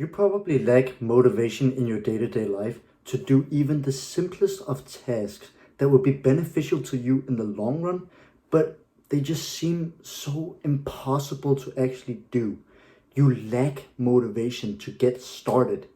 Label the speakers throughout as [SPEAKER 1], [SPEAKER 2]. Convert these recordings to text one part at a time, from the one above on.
[SPEAKER 1] You probably lack motivation in your day-to-day life to do even the simplest of tasks that would be beneficial to you in the long run, but they just seem so impossible to actually do. You lack motivation to get started.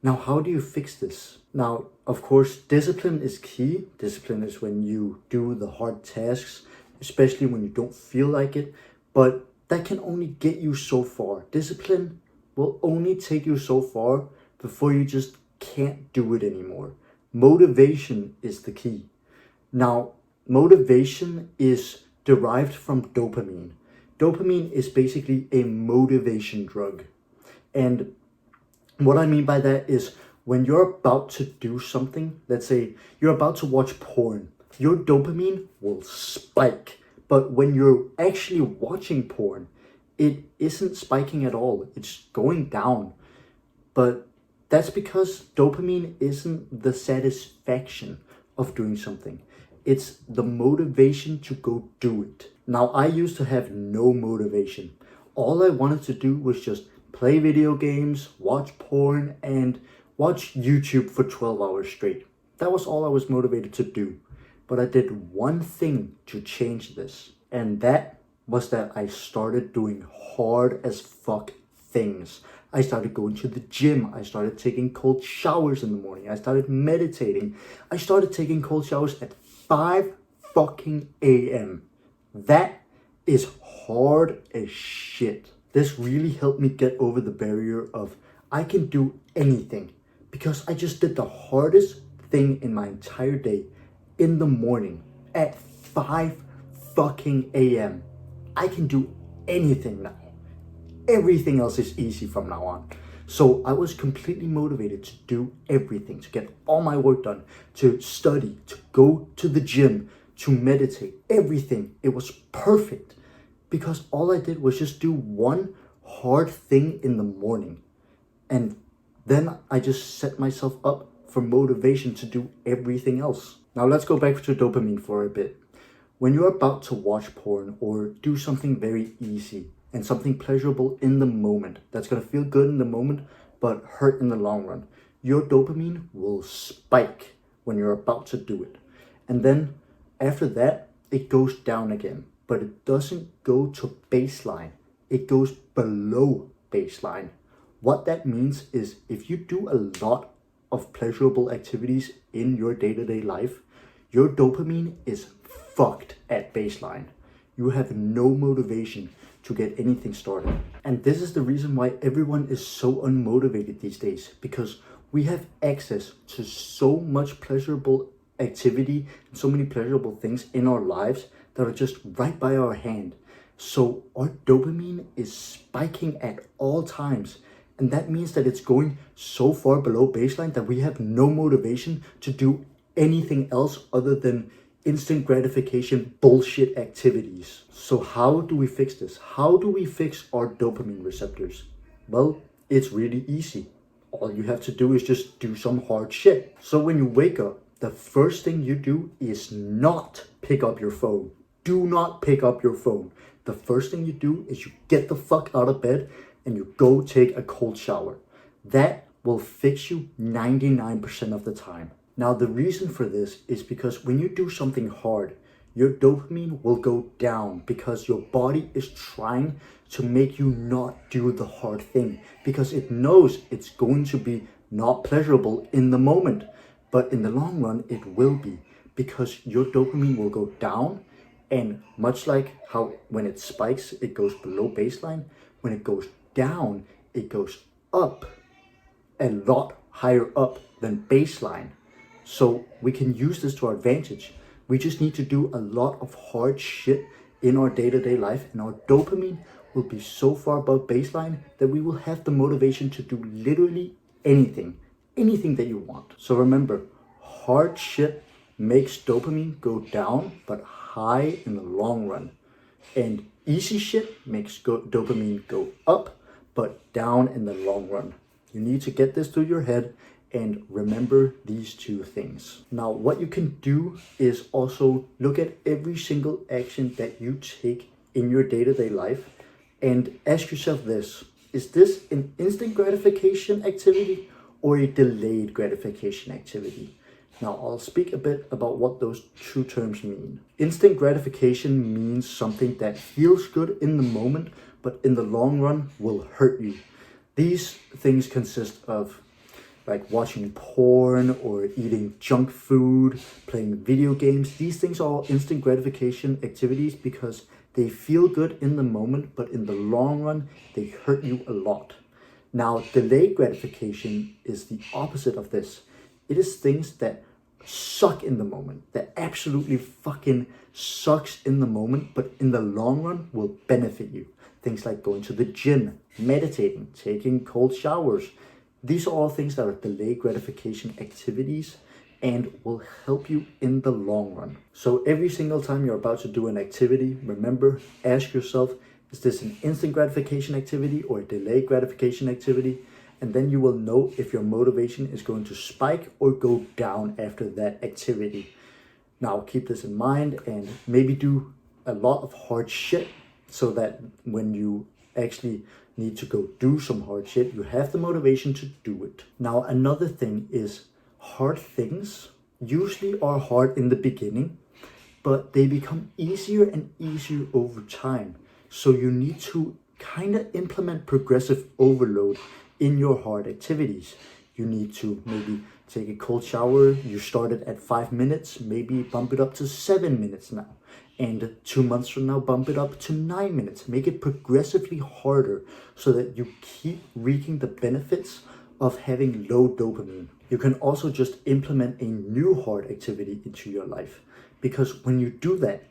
[SPEAKER 1] Now, how do you fix this? Now, of course, discipline is key. Discipline is when you do the hard tasks, especially when you don't feel like it, but that can only get you so far. Discipline will only take you so far before you just can't do it anymore. Motivation is the key. Now, motivation is derived from dopamine. Dopamine is basically a motivation drug. And what I mean by that is when you're about to do something, let's say you're about to watch porn, your dopamine will spike. But when you're actually watching porn, it isn't spiking at all. It's going down. But that's because dopamine isn't the satisfaction of doing something. It's the motivation to go do it. Now, I used to have no motivation. All I wanted to do was just play video games, watch porn, and watch YouTube for 12 hours straight. That was all I was motivated to do. But I did one thing to change this, and that was that I started doing hard as fuck things. I started going to the gym. I started taking cold showers in the morning. I started meditating. I started taking cold showers at 5 fucking a.m. That is hard as shit. This really helped me get over the barrier of I can do anything because I just did the hardest thing in my entire day in the morning at 5 fucking a.m. I can do anything now. Everything else is easy from now on. So I was completely motivated to do everything, to get all my work done, to study, to go to the gym, to meditate, everything. It was perfect because all I did was just do one hard thing in the morning. And then I just set myself up for motivation to do everything else. Now let's go back to dopamine for a bit. When you're about to watch porn or do something very easy and something pleasurable in the moment, that's going to feel good in the moment but hurt in the long run, your dopamine will spike when you're about to do it. And then after that, it goes down again, but it doesn't go to baseline. It goes below baseline. What that means is if you do a lot of pleasurable activities in your day-to-day life, your dopamine is fucked at baseline. You have no motivation to get anything started. And this is the reason why everyone is so unmotivated these days, because we have access to so much pleasurable activity and so many pleasurable things in our lives that are just right by our hand. So our dopamine is spiking at all times. And that means that it's going so far below baseline that we have no motivation to do anything else other than instant gratification bullshit activities. So how do we fix this? How do we fix our dopamine receptors? Well, it's really easy. All you have to do is just do some hard shit. So when you wake up, the first thing you do is not pick up your phone. Do not pick up your phone. The first thing you do is you get the fuck out of bed and you go take a cold shower. That will fix you 99% of the time. Now, the reason for this is because when you do something hard, your dopamine will go down because your body is trying to make you not do the hard thing because it knows it's going to be not pleasurable in the moment. But in the long run, it will be because your dopamine will go down. And much like how when it spikes, it goes below baseline. When it goes down, it goes up a lot higher up than baseline. So we can use this to our advantage. We just need to do a lot of hard shit in our day-to-day life and our dopamine will be so far above baseline that we will have the motivation to do literally anything that you want. So remember, hard shit makes dopamine go down but high in the long run. And easy shit makes dopamine go up but down in the long run. You need to get this through your head and remember these two things. Now, what you can do is also look at every single action that you take in your day-to-day life and ask yourself this: Is this an instant gratification activity or a delayed gratification activity? Now, I'll speak a bit about what those two terms mean. Instant gratification means something that feels good in the moment, but in the long run will hurt you. These things consist of like watching porn or eating junk food, playing video games. These things are all instant gratification activities because they feel good in the moment, but in the long run, they hurt you a lot. Now, delayed gratification is the opposite of this. It is things that suck in the moment, that absolutely fucking sucks in the moment, but in the long run will benefit you. Things like going to the gym, meditating, taking cold showers. These are all things that are delayed gratification activities and will help you in the long run. So every single time you're about to do an activity, remember, ask yourself, is this an instant gratification activity or a delayed gratification activity? And then you will know if your motivation is going to spike or go down after that activity. Now keep this in mind and maybe do a lot of hard shit so that when you actually need to go do some hard shit, you have the motivation to do it. Now, another thing is hard things usually are hard in the beginning, but they become easier and easier over time. So you need to kind of implement progressive overload in your hard activities. You need to maybe take a cold shower. You started at 5 minutes, maybe bump it up to 7 minutes now. And 2 months from now, bump it up to 9 minutes. Make it progressively harder so that you keep reaping the benefits of having low dopamine. You can also just implement a new hard activity into your life, because when you do that,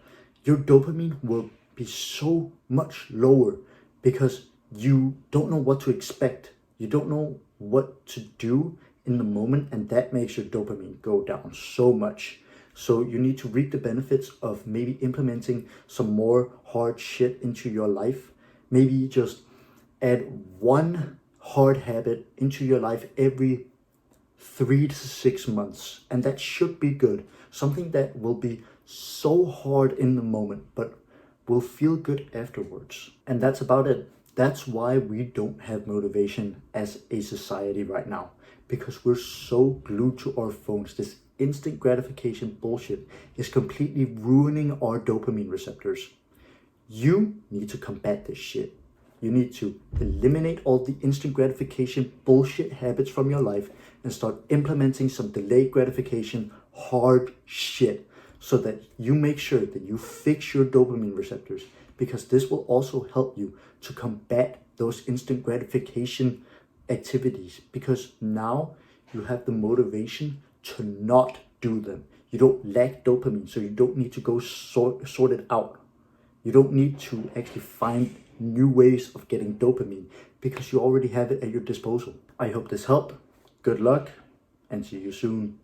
[SPEAKER 1] your dopamine will be so much lower because you don't know what to expect. You don't know what to do in the moment, and that makes your dopamine go down so much. So you need to reap the benefits of maybe implementing some more hard shit into your life. Maybe just add one hard habit into your life every 3 to 6 months. And that should be good. Something that will be so hard in the moment, but will feel good afterwards. And that's about it. That's why we don't have motivation as a society right now. Because we're so glued to our phones. This instant gratification bullshit is completely ruining our dopamine receptors. You need to combat this shit. You need to eliminate all the instant gratification bullshit habits from your life and start implementing some delayed gratification hard shit so that you make sure that you fix your dopamine receptors, because this will also help you to combat those instant gratification activities, because now you have the motivation to not do them. You don't lack dopamine, so you don't need to go sort it out. You don't need to actually find new ways of getting dopamine because you already have it at your disposal. I hope this helped. Good luck and see you soon.